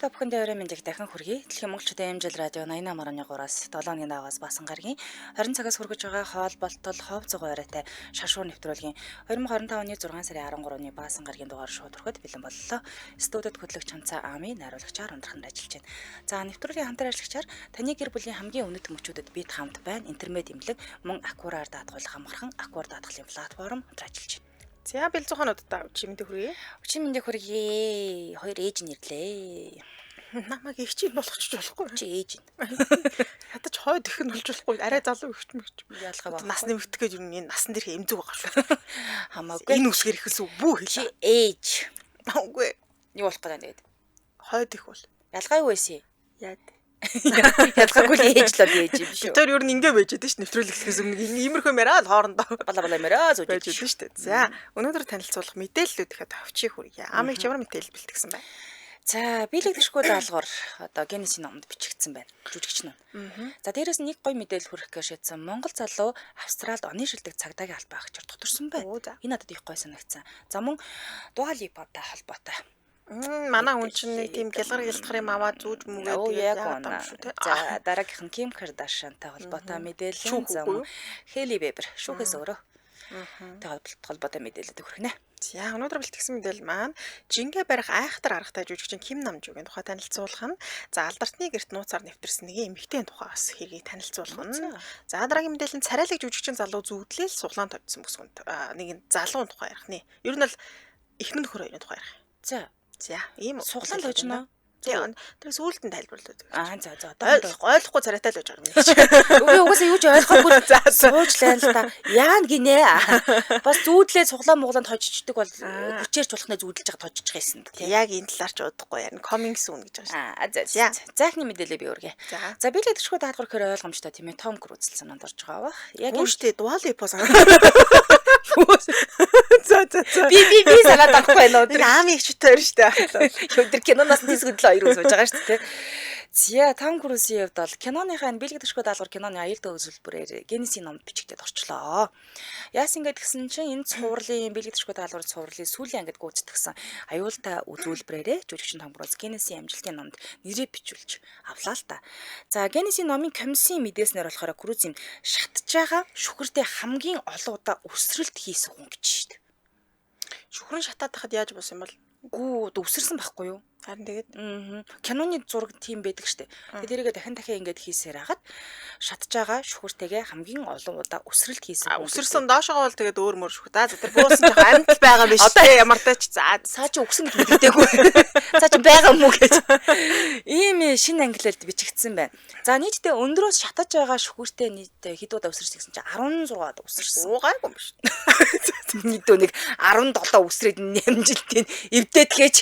та бүхэнд өрөө мэндийг дахин хүргэе. Дэлхийн Монголчуудын Эмжил радио 88.3-аас 7-ны даваас басан гаргийн 20 цагаас хүргэж байгаа хоолболтол хов цогоо яриатай шашуур нэвтрүүлгийн 2025 оны 6 сарын 13-ны басан гаргийн дугаар шууд өрхөд бэлэн боллоо. Студид хөтлөгч Ханцаа Ами найруулагчаар ундраханд ажиллаж байна. За нэвтрүүлгийн хамтар ажиллагчаар таны гэр бүлийн хамгийн өнөд мөчүүдэд бид хамт байна. Интернет имлэг мөн аквараар даатгуулах амархан аквар даатгалын платформ хамтар ажиллаж байна. За бэлзухануудаа чимэндээ хүргэе. Чимэндээ хүргэе. Хоёр ээж нэрлээ. Намайг их чинь болгочих болохгүй. Чи ээж. Ядаж хойд их нь болж болохгүй. Арай залуу ихч мэгч. Ялгаа Нас нэмэгдэх гэж юу энэ насан дээр эмзэг байгаа шүү. Хамаагүй. Энэ үсгээр ихэлсэн бүү хэл. Чи ээж. Үгүй. Юу болох гэдэг нэгэд. Хойд их бол. Ялгаагүй байсан. Яад. Ялгаагүй ээж л ээж юм шүү. Тэр юу ингэ байж байдаг ш нэвтрүүлэхээс өмнө иймэрхүү мэраа л хоорондоо Бала мэраа зүүж байж байдаг шүү дээ. За өнөөдөр танилцуулах мэдээллүүд ихэд авчих хүргье. Амиг ямар мэдээлэл бэлтгэсэн байна? За биелэгдэшгүй даалгавар одоо генесийн номонд бичигдсэн байна. Жүжигч нь. За дээрээс нэг гоё мэдээлэл хүргэх гэж шийдсэн. Монгол залуу Австралид оны шилдэг цагдаагийн албан агчаар тодорсон байна. Энэ надад их гоё санагдсан. За мөн Дуа Липатай холбоотой. Манай хүн чинь нэг тийм гялгар гялтгар юм аваад зүүж мүгээд яагаад юм шүү те. За дараагийнх нь Ким Кардашиантай холбоотой мэдээлэл. За мөн Хели Вебер шүүхээс өөрөө. Тэгээд холбоотой мэдээлэлд хүргэнэ. За өнөөдөр бэлтгэсэн мэдээлэл маань жингээ барих айхтар аргатай жүжигчин Ким Намжуугийн тухай танилцуулах нь. За алдартны гэрт нууцаар нэвтэрсэн нэгэн эмэгтэйн тухай бас хэргийг танилцуулах нь. За дараагийн мэдээлэл нь царайлаг жүжигчин залуу зүудлээл суглаан тавьсан бүсгүнд нэгэн залуун тухай ярих нэ. Ер нь бол эхнэр нөхөр хоёрын тухай ярих. За ийм суглаан лojно. Тэр сүүлд нь тайлбарлаад байгаа. За ойлгохгүй царайтай л байж байгаа юм чи. Үгүй угаасаа юу ч ойлгохгүй суучлаа л та. Яан гинэ. Бас зүүдлээ суглаа муглаанд хожичдаг бол хүчээрч болох нэ зүүдэлж байгаа тожчих байсан. Яг энэ талаар ч удахгүй яа. Coming soon гэж байгаа шүү. Заахны мэдээлэл би өргөе. За биелэгдэшгүй даалгавар гэхээр ойлгомжтой тийм ээ. Том Круз санаанд орж байгаа ба. Яг энэ штэ Дуа Липа санаа. За. Би санаад авахгүй байна уу? Тэр аами их чөтөр штэ. Өдөр киноноос дисгүдл хоёр үзэж байгаа шүү дээ. Зя Том Крузийн хувьд бол киноныхаа биелэгдэшгүй даалгавар киноны аюултай үзүүлбэрээр генесийн номд бичигдээд орчлоо. Яасан ингээд гэсэн чинь энэ цувралын биелэгдэшгүй даалгавар цувралын сүүлийн ангид гүйцэтгсэн аюултай үзүүлбэрээр жүжигчин Том Круз генесийн амжилтын номд нэрээ бичүүлж авлаа л та. За генесийн номын комиссийн мэдээснээр болохоор Крузийн шатж байгаа шүхэртэй хамгийн олон удаа өсрэлт хийсэн хүн гэж шүү дээ. Шүхрэн шатаад тахад яаж болсон юм бол? Гүү өсөрсөн байхгүй юу? Харин тэгээд киноны зураг тийм байдаг штэ. Тэгээд тэрийгээ дахин ингэж хийсээр хагаад шатж байгаа шүхэртэйгээ хамгийн олон удаа өсрэлт хийсэн. Өсөрсөн доошогоо бол тэгээд өөр мөр шүх. За тэр буусан жоо амьд байгаа юм биш үү? Ямар тач цаа чи өгсөн гэж мэддэггүй. Цаа чи байгаа юм уу гэж. Ийм шинэ англиард бичигдсэн байна. За нийтдээ өндрөөс шатаж байгаа шүхэртэй нийтдээ хэд удаа өсөрсөн гэсэн чи 16 удаа өсөрсөн. Уугаагүй юм биш. Нийтдээ нэг 17 өсрээд нэмжилтийн эвдээд гэж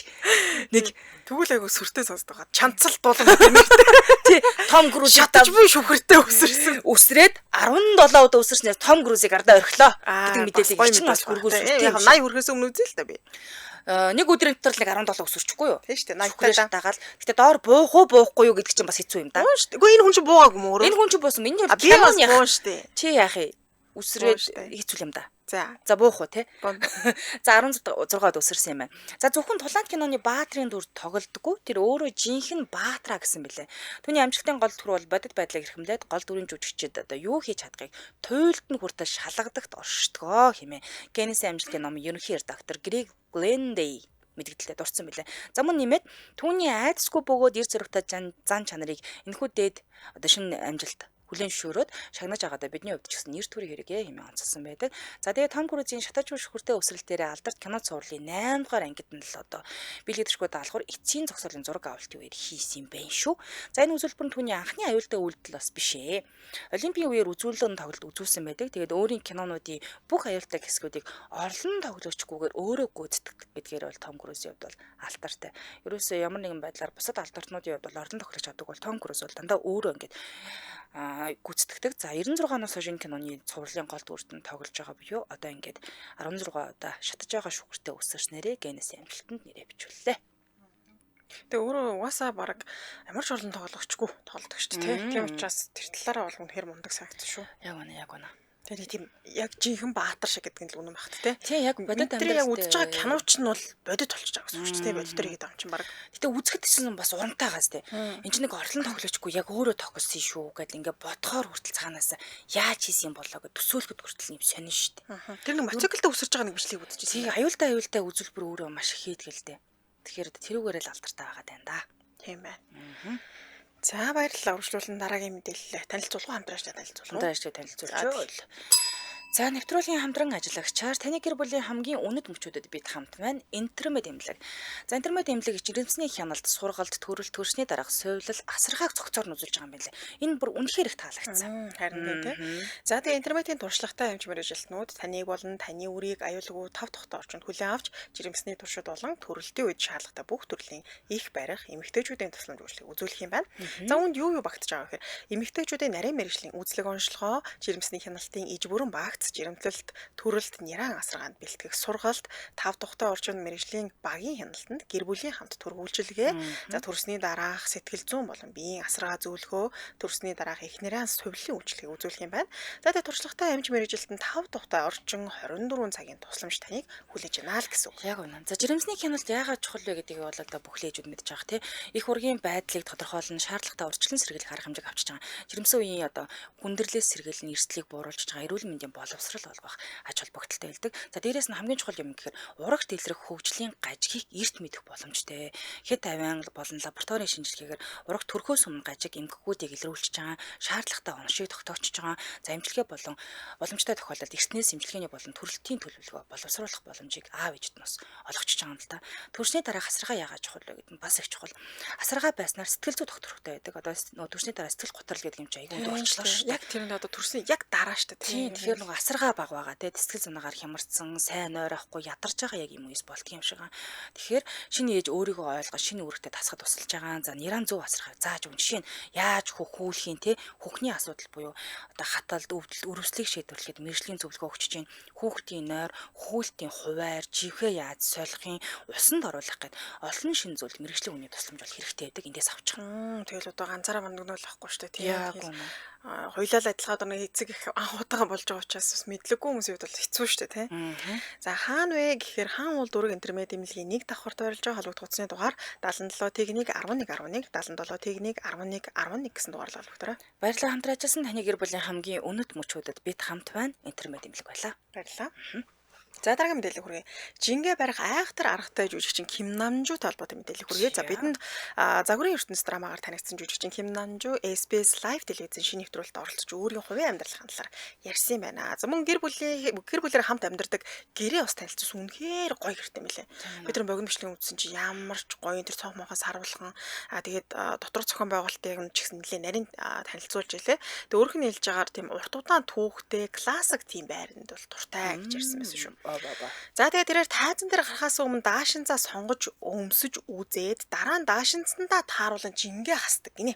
нэг тэгвэл айгу сүртэй сонсдог байгаа. Чанцал дуулан нэртэй. Тий, Том Круз шатаж буй шүхэртэй өсөрсөн. Өсрээд 17 удаа өсөрснээр Том Крузыг ардаа орхилоо. Гэдэг мэдээллийг чинь бас хүргүүлсэн. 80 хүрхээс өмнө үзээ л та би. Нэг өдрийн дотор л 17 өсөрчихгүй юу? Тийм шүү дээ. 80 таагаал. Гэтэ доор буухгүй юу гэдэг чинь бас хэцүү юм да. Үгүй энэ хүн чинь буугаагүй мөр. Энэ хүн чинь буусан. Энэ би бас буун шүү дээ. Чи яах вэ? Өсрээд хэцүү юм да. За буух уу те. За 16-д өсөрсөн юм байна. За зөвхөн Тулаанд киноны Баатрын дүр тоглодгоо тэр өөрөө жинхэнэ Баатраа гэсэн бэлээ. Түүний амжилтын гол төр бол бодит байдлыг эрхэмлээд гол дүрийн жүжигчид одоо юу хийж чадахыг туйлд нь хүртэл шалгадагт оршдгоо хэмээн генесийн амжилтын номын ерөнхий редактор Грег Глендей мэдгдэлтэй дурдсан билээ. За мөн нэмээд түүний айдасгүй бөгөөд эр зөрөгтэй зан чанарыг энэхүү дээд одоо шинэ амжилт хүлэн шөөрөөд шагнаж байгаадаа бидний хувьд ч гэсэн нэр төрийн хэрэгээ хэмээн онцлсан байдаг. За тэгээ Том Крузийн шатаж буй шүхэртэй өсрэлтээрээ алдарт кино цувралын 8 дугаар ангид нь л одоо биелэгдэшгүй даалгавар эцсийн зогсоолын зураг авалтын үеэр хийсэн юм байна шүү. За энэ үзүүлбэр нь түүний анхны аюултай үйлдэл бас биш ээ. Олимпийн үеэр үзүүлэлт тоглолт үзүүлсэн байдаг. Тэгээд өөрийн кинонуудын бүх аюултай хэсгүүдийг орлон тоглогчгүйгээр өөрөө гүйцэтгэдэг гэдгээр бол Том Крузийн хувьд бол алдартай. Ерөөсөө ямар нэгэн байдлаар бусад алдарчнуудын хувьд бол орлон тоглож чаддаг бол Том Круз бол дандаа өөрөө ингэж гүйцэтгэдэг. За 96 оноос хойш энэ киноны цувралын гол дүрт нь тоглож байгаа буюу одоо ингээд 16 удаа шатаж байгаа шүхэртэй өсөрснээрээ генесийн амжилтанд нэрээ бичүүллээ. Тэгээ өөрөө угаасаа баг ямар ч орлон тоглогчгүй тоглодог шүү дээ. Тийм учраас тэр талаараа бол үнэхээр мундаг сагт шүү. Яг үнэ. Тэр тийм яг жинхэнэ баатар шиг гэдэг нь л үнэн багт те. Тий яг бодит Тэр яг амьдралд үзэж байгаа киноч нь бол бодит болчихж байгаа гэсэн үг шүү дээ. Бодитор хийгээд байгаа юм чинь баг. гэтээ үзэхэд ч бас урамтайгаас те. Энд чинь нэг орлон тоглоочгүй яг өөрөө тоглосон шүү гэдэл ингээ бодхоор хүртэл цаанаас яаж хийсэн юм болоо гэд төсөөлөхөд хүртэл юм сонин шүү дээ. Тэр нэг мотоциклд өсөрж байгаа нэг бичлэг үзчихсэн. Тий аюултай үзүүлбэр өөрөө маш их хийдгэлтэй. Тэгэхээр тэрүүгээрээ л алдартай байгаа даа да. Тийм байна. За баярлалаа. Үргэлжлүүлэн дараагийн мэдээлэл танилцуулга хамтрааш танилцуулга. Танилцуулж. За нэвтрүүлгийн хамтран ажиллагчаар таны гэр бүлийн хамгийн үнэт мөчүүдэд бид хамт байна. Интермед эмнэлэг. За интермед эмнэлэг жирэмсний хяналт, сургалт, төрөлт, төрсний дараах сувилал, асаргааг цогцоор нь үзүүлж байгаа юм байна лээ. Энэ бүр үнэхээр их таалагдсан. Харин тийм. За тэгээ интермедийн туршлагатай эмч мэргэжилтнүүд таныг болон таны үрийг аюулгүй тав тухтай орчинд хүлээн авч жирэмсний туршид болон төрөлтийн үед шаардлагатай бүх төрлийн их барих эмэгтэйчүүдийн тусламж үйлчлэгийг үзүүлэх юм байна. За үүнд юу багтаж байгаа вэ гэхээр эмэгтэйчүүдийн нарийн мэргэжлийн үзлэг онцлогоо, жирэмсний хяналтын иж бүрэн багц, жирэмтлэлт, төрөлт, няран асаргаанд бэлтгэх сургалт, тав тухтай орчинд мэргэжлийн багийн хяналтанд гэр бүлийн хамт төргүүлжлэгээ, за төрсний дараах сэтгэл зүйн болон биеийн асаргаа зөвлөхөө, төрсний дараах их нэрийн сувилын үйлчлэгийг үзүүлэх юм байна. За тэгээ туршлагатай эмч мэргэжилтэнд тав тухтай орчин 24 цагийн тусламж таныг хүлээж байна л гэсэн үг. Яг үнэн. За жирэмсний хяналт яагаад чухал вэ гэдгийг бол одоо бүх лээжүүд мэдж байгаа тий. Их ургийн байдлыг тодорхойлно, шаардлагатай урьдчилан сэргийлэх арга хэмжээг авчиж байгаа. Жирэмсэн үеийн одоо хүндрэлээс сэргийлэн эрсдлийг бууруулж байгаа эрүүл мэндийн боловсрал олгох ач холбогдолтой байдаг. За дээрээс нь хамгийн чухал юм гэхээр урагш дэлгэрэх хөгжлийн гажигыг эрт мэдэх боломжтой. Хэд тавиан болон лабораторийн шинжилгээгээр ураг төрхөөс өмнө гажиг эмгэгүүдийг илрүүлж байгаа, шаардлагатай оншийг тогтоочж байгаа. За эмчилгээ болон боломжтой тохиолдолд эртнээс эмчилгээний болон төрөлтийн төлөвлөгөө боловсруулах боломжийг аав ээжд нь бас олгочихж байгаа юм л та. Төрсний дараа асаргаа яагаад чухал вэ гэдэг нь бас их чухал. Асаргаа байснаар сэтгэл зүй доктортой байдаг. Одоо нөгөө төрсний дараа сэтгэл готрол гэдэг юм чи айгүй дурчлаа шүү дээ. Яг тэр нь одоо төрсний яг дараа шүү дээ. Тийм тэгэхээр нөгөө асаргаа баг байгаа те сэтгэл зунаагаар хямарсан, сайн ойроохгүй ядарч байгаа яг юм уус болдго юм шиг аа. Тэгэхээр шинэ ээж өөрийгөө ойлгож шинэ үүрэгтэй тасгад тусалж байгаа. За нэран зөв асаргааг зааж өгнө. Жишээ нь яаж хөхүүлхийн те хөхний асуудал буюу одоо хаталд өвдөлт өрөвслийг шийдвэрлэхэд мэржлийн зөвлөгөө өгч чинь хүүхдийн нойр, хүүхдийн хувайр, живхээ яаж солихын, усанд оруулах гэд олон шин зүйл мэржлийн үний тусламж бол хэрэгтэй байдаг. Эндээс авчих. Тэгэл одоо ганцаараа мандагнуул ахгүй шүү дээ. Яг үнэ. Хоёлаа л адилхан одоо нэг эцэг их анхуутайгаа болж байгаа учраас бас мэдлэггүй хүмүүсийн хувьд бол хэцүү шүү дээ тий. За хаана вэ гэхээр хаан уул дүүрэг интермед эмнэлгийн 1 давхар тойролж байгаа холбогд утасны дугаар 77 техник 11 11 77 техник 11 11 гэсэн дугаарлал өгдөрөө. Баярлалаа хамтран ажилласан таны гэр бүлийн хамгийн үнэт мөчүүдэд бид хамт байна. Интермед эмнэлэг байлаа. Баярлалаа. За дараагийн мэдээлэл хүргэе. Жингээ барих айхтар аргатай жүжигчин Ким Намжуутай холбоотой мэдээлэл хүргэе. За бидэнд загварын ертөнцийн драмагаар танигдсан жүжигчин Ким Намжуу SBS Live телевизийн шинэ нэвтрүүлэлт оролцож өөрийн хувийн амьдралын талаар ярьсан юм байна. За мөн гэр бүлээр хамт амьдардаг гэрээ ус танилцсан үнэхээр гоё гэртэй мэлээ. Бид нар богино бичлэгийн үзсэн чи ямар ч гоё тэр цонх мохоос харуулхан тэгээд дотор зохион байгуулалтыг нь ч гэсэн нэлээ нарийн танилцуулж илээ. Тэгээд өөрөх нь хэлж байгаагаар тийм урт удаан түүхтэй классик тийм байранд бол дуртай гэж ярьсан байсан шүү. За тэгээ тэрээр тайзан дээр гарахаас өмнө даашинзаа сонгож өмсөж үзээд дараа нь даашинцандаа тааруулан жингээ хасдаг гинэ.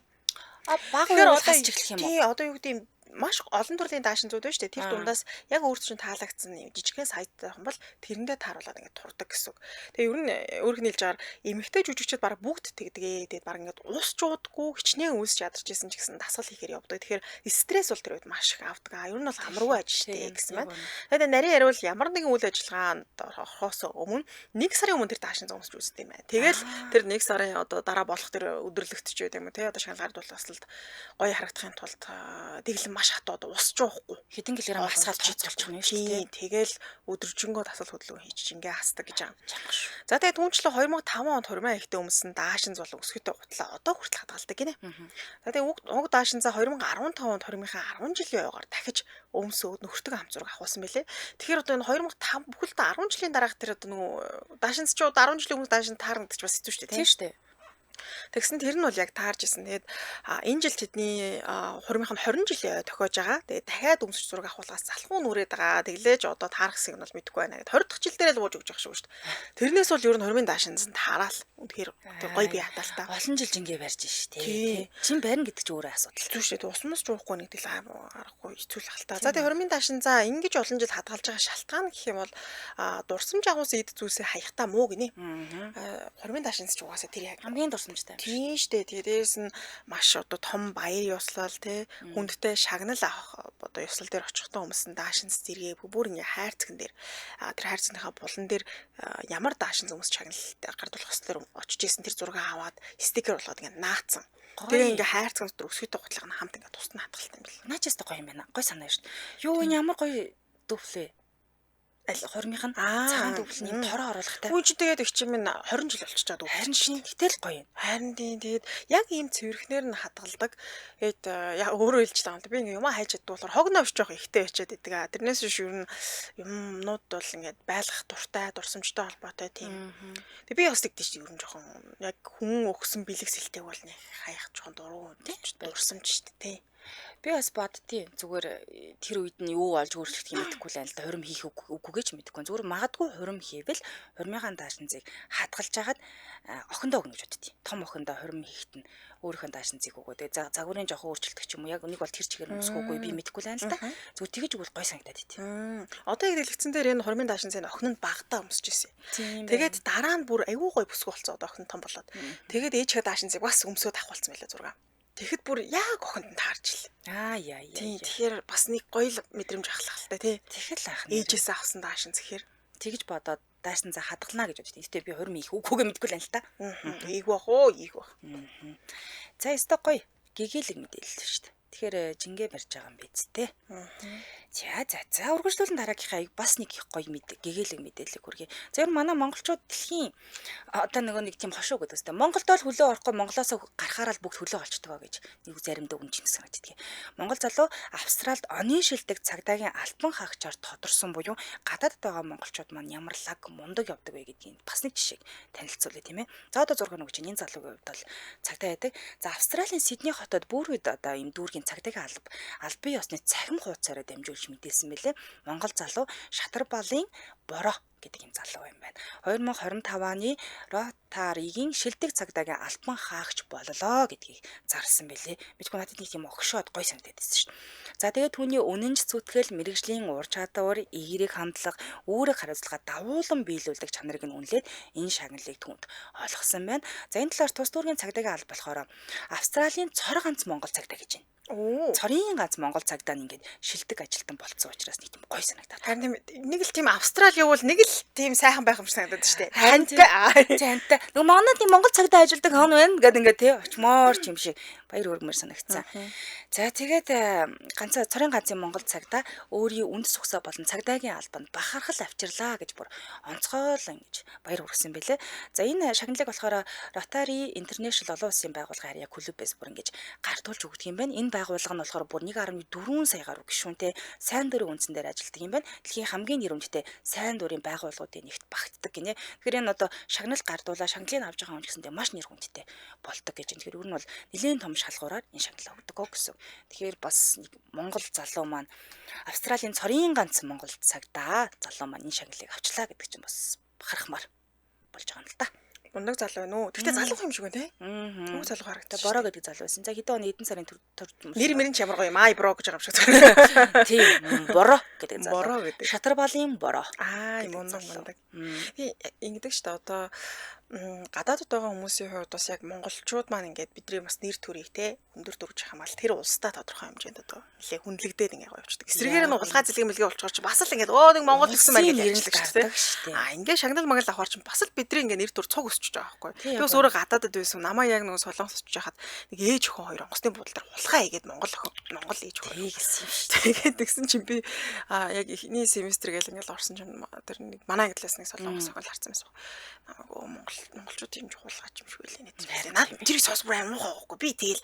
Тэгэхээр одоо хасчих юм уу? Тий, одоо юу гэдэг юм маш олон төрлийн даашинзууд байна шүү дээ. Тэр дундаас яг өөрт чинь таалагдсан юм жижигхэн сайттай юм бол тэрэндээ тааруулаад ингээд турдаг гэсэн үг. Тэгээ ер нь өөрөг нь хэлж байгаа эмэгтэй жүжигчид баг бүгд тэгдэгэ. Тэгээд баг ингээд ус чуудаггүй хичнээн үсч ядарч исэн ч гэсэн дасгал хийхээр явдаг. Тэгэхээр стресс бол тэр үед маш их авдаг. Ер нь бол амаргүй ажилттай гэсэн байна. Тэгээд нарийн яриул ямар нэгэн үйл ажиллагаанд орохоос өмнө 1 сарын өмнө тэр даашинзаа өмсч үздэг юм байна. Тэгэл тэр 1 сарын одоо дараа болох тэр өдөрлөгтч байд юм уу те одоо шалгард бол бас л гоё харагдахын тулд тэглэн маш хатууд ус жуухгүй хэдэн килограмм хасгаад чийдчих юм шүү дээ. Тэгэл өдөржингөө тасал хөдөлгөөн хийж ингээ хасдаг гэж байгаа. За тэгээ түүнчлээ 2005 онд хормын ихтэй өмсөн даашинз бол өсгөтэй гутлаа одоо хүртэл хадгалдаг гинэ. За тэгээ уг даашинзаа 2015 онд хормынхаа 10 жилийн ойгоор дахиж өмсөөд нөхөртөг хамт зураг авахсан байлээ. Тэгэхээр одоо энэ 2005 бүхэлдээ 10 жилийн дараах тэр одоо нөгөө даашинзчууд 10 жилийн өмнө даашин таарна гэж бас хэцүү шүү дээ. Тийм шүү дээ. Тэгсэн тэр нь бол яг таарж исэн. Тэгээд энэ жил тэдний хурмынх нь 20 жилийн тохиож байгаа. Тэгээд дахиад өмсч зураг авахулгаас залхуу нүрээд байгаа. Тэглээж одоо таарах хэсэг нь бол мэдэхгүй байна гэдэг. 20 дахь жил дээр л бууж өгч байгаа шүү дээ. Тэрнээс бол ер нь хурмын даашинз нь таараал. Үнэхээр гоё бие хатаалтаа. Олон жил жингээ барьж шүү дээ. Чин барина гэдэг чинь өөрөө асуудал. Хэцүү шүү дээ. Усмас жуухгүй нэг тэл аргагүй хэцүү л хальтаа. За тэгээд хурмын даашинзаа ингэж олон жил хадгалж байгаа шалтгаан гэх юм бол дурсамж агуус эд зүйлсээ хаягтаа муу гинэ. Хурмын даашинз ч угаасаа тэр яг хамгийн дурсамжтай юм шиг. Тийм штэ. Тэгээ дээрээс нь маш одоо том баяр ёслол те хүндтэй шагнал авах одоо ёслол дээр очихтой хүмүүс нь даашинз зэрэг бүр ингээ хайрцагн дээр тэр хайрцагныхаа булан дээр ямар даашинз хүмүүс шагналтай гардуулах хэвээр очиж исэн тэр зураг аваад стикер болгоод ингээ наацсан. Тэгээ ингээ хайрцагнаас өсгөтэй гутлах нь хамт ингээ тусна хатгалтай юм бэл. Наач яста гоё юм байна. Гоё санаа шүү дээ. Юу энэ ямар гоё дөвлөө. Аль хормынх нь цагаан дөвлөний тороо оруулахтай. Үгүй чи тэгээд их чинь 20 жил болчихж байгаа дүү. Харин шин гэтэл гоё юм. Харин тэгээд яг ийм цэвэрхнэр нь хадгалдаг. Тэгээд яг өөрөө хэлж байгаа юм. Би ингээ юм хайж чаддгүй болохоор хогноо өч жоох ихтэй байчаад идэг. Тэрнээс биш ер нь юмнууд бол ингээд байлгах дуртай, дурсамжтай холбоотой тийм. Тэгээд би бас тэгдэж ер нь жоохон яг хүн өгсөн бэлэг сэлтэйг бол нэг хаях жоохон дуруу дурсамж шүү дээ тий. Би бас боддtiin зүгээр тэр үед нь юу олж өөрчлөх юм мэдэхгүй л л хурим хийх үгүй гэж мэдэхгүй. Зүгээр магадгүй хурим хийвэл хуримынхаа даашинзыг хадгалж хагаад охиндоо өгнө гэж боддtiin. Том охиндоо хурим хийхэд нь өөрийнхөө даашинзыг өгөө. Тэгээ загварын жоохон өөрчлөлтөг ч юм уу яг нэг бол тэр чигээр өсгөөгүй би мэдэхгүй л л та. Зүгээр тэгэж өгвөл гой санагдаад идэв. Одоо яг дэлгэцэн дээр энэ хуримын даашинзыг охин нь багтаа өмсөж ирсэн. Тэгээд дараа нь бүр аюу гой бүсгүй болцсон одоо охин том болоод. Тэгээд ээжийнхээ даашинзыг бас өмсөд авах болсон байлаа зураг. Тэгэхэд бүр яг охинд нь таарч илээ. Яа. Тэгэхээр бас нэг гоё мэдрэмж ахлахалтай тий. Тэгэхэл ах. Ээжээс авсан даашин зэхээр тэгж бодоод даашин за хадгална гэж боддیں۔ Гэтэ би хурим их үгүйгээ мэдгүй л та. Ийг бах уу, ийг бах. За өстой гоё гэгээлэг мэдээлэл шүү дээ. Тэгэхээр жингээ барьж байгаа юм биз дээ. За үргэлжлүүлэн дараагийнхаа бас нэг их гоё гэгээлэг мэдээлэл хүргэе. За ер нь манай монголчууд дэлхийн одоо нэг тийм хошуу гэдэг үстэй. Монголд бол хөлөө орохгүй Монголоос гарахаараа л бүгд хөлөө олчдаг гэж нэг заримдаа үнэн санагддаг. Монгол залуу Австралид оны шилдэг цагдаагийн альбан хаагчаар тодорсон буюу гадаадд байгаа монголчууд маань ямар лаг мундаг явдаг вэ гэдгийг бас нэг жишээг танилцуулъя тийм ээ. За одоо зураг нэг чинь энэ залуугийн хувьд бол цагдаа байдаг. За Австралийн Сидней хотод бүр үед одоо ийм дүүргийн цагдаагийн албан ёсны цахим хуудасаараа дамжуулж мэдээлсэн мэлээ. Монгол залуу Шатарбалын Бороо гэдэг юм залуу юм байна. 2025 оны Ротаригийн шилдэг цагдаагийн альбан хаагч боллоо гэдгийг зарласан бэлээ. Мэдгүй надад нэг юм огшоод гой санагдаад байсан шүү дээ. За тэгээд түүний үнэнч зүтгэл, мэрэгжлийн ур чадвар, эерэг хандлага, үүрэг хариуцлага давуулан биелүүлдэг чанарыг нь үнэлээд энэ шагналыг түүнд ойлгосон байна. За энэ талаар тус дүүргийн цагдаагийн алба болохоор Австралийн цор ганц Монгол цагдаа гэж байна. Цорын ганц Монгол цагдаа нь ингээд шилдэг ажилтан болцсон учраас нэг тийм гой санагдаад. Харин нэг л тийм Австрали явуул нэг л тийм сайхан байх юм шиг санагдаад шүү дээ. Хантай. Нөгөө манад тийм Монгол цагдаа ажилдаг хон байна гэдэг ингээд тий очмоор юм шиг баяр хүрмээр санагдсан. За тэгээд цорын ганцын Монгол цагдаа өөрийн үнд сухсаа болон цагдаагийн албанд бахархал авчирлаа гэж бүр онцгойлон гэж баяр хүргэсэн бэлээ. За энэ шагналыг болохоор Rotary International олон улсын байгууллага харьяа клубээс бүр ингэж гартуулж өгдөг юм байна. Энэ байгууллага нь болохоор бүр 1.4 сая гаруй гишүүнтэй сайн дурын үндсэн дээр ажилладаг юм байна. Дэлхийн хамгийн нэрвэмжтэй сайн дурын байгууллагуудын нэгт багтдаг гинэ. Тэгэхээр энэ одоо шагнал гардуулаа шагналыг авч байгаа хүн гэсэндээ маш нэр хүндтэй болдог гэж. Тэгэхээр ер нь бол нэлээд том шалгуураар энэ шагналаа өгдөг гэсэн. Тэгэхээр бас нэг Монгол залуу маань Австралийн цорын ганц Монгол цагдаа залуу маань энэ шагналыг авчлаа гэдэг чинь бас харахмаар болж байгаа юм л да. Мундаг залуу байна уу? Тэгтээ залуу юм шиг байна те. Муу залуу харагдаа. Бороо гэдэг залуу байсан. За хэдэн оны эдэн сарын нэр мэрэн ч ямар гоё юм. Ай бро гэж байгаа юм шиг. Тийм. Бороо гэдэг залуу. Бороо гэдэг. Шатарбалын бороо. Мундаг. Би ингэдэг шүү дээ. Одоо гадаадд байгаа хүмүүсийн хувьд бас яг монголчууд маань ингээд бидний бас нэр төрийг те өндөр дөрвж хамгаалал тэр улстай тодорхой хэмжээнд одоо нэлээ хүндлэгдээд ингээд явчихдаг. Эсрэгээр нь улгаа зэлгийн мэлгээ болчоор чи бас л ингээд нэг монгол гэсэн маань гэж ярьдаг шүү дээ. Ингээд шагнал магнал авахар чи бас л бидний ингээд нэр төр цуг өсчихөж байгаа байхгүй. Тэгээс өөрөө гадаадд байсан намаа яг нэг солонгос очиж хахад нэг ээж охин хоёр онгоцны буудлын дээр хулхаа хийгээд монгол ээж охин хийсэн юм шүү. Тэгээд тэгсэн чинь би яг эхний семестр гээл ингээд орсон чинь тэр нэг манай ангиллаас нэг солонгос охин харсан байсан. Намайг монголчууд юм хулгаач юм шиг үлээ нэ. Наад тэрийг сонсбор аим муухай байхгүй. Би тэгэл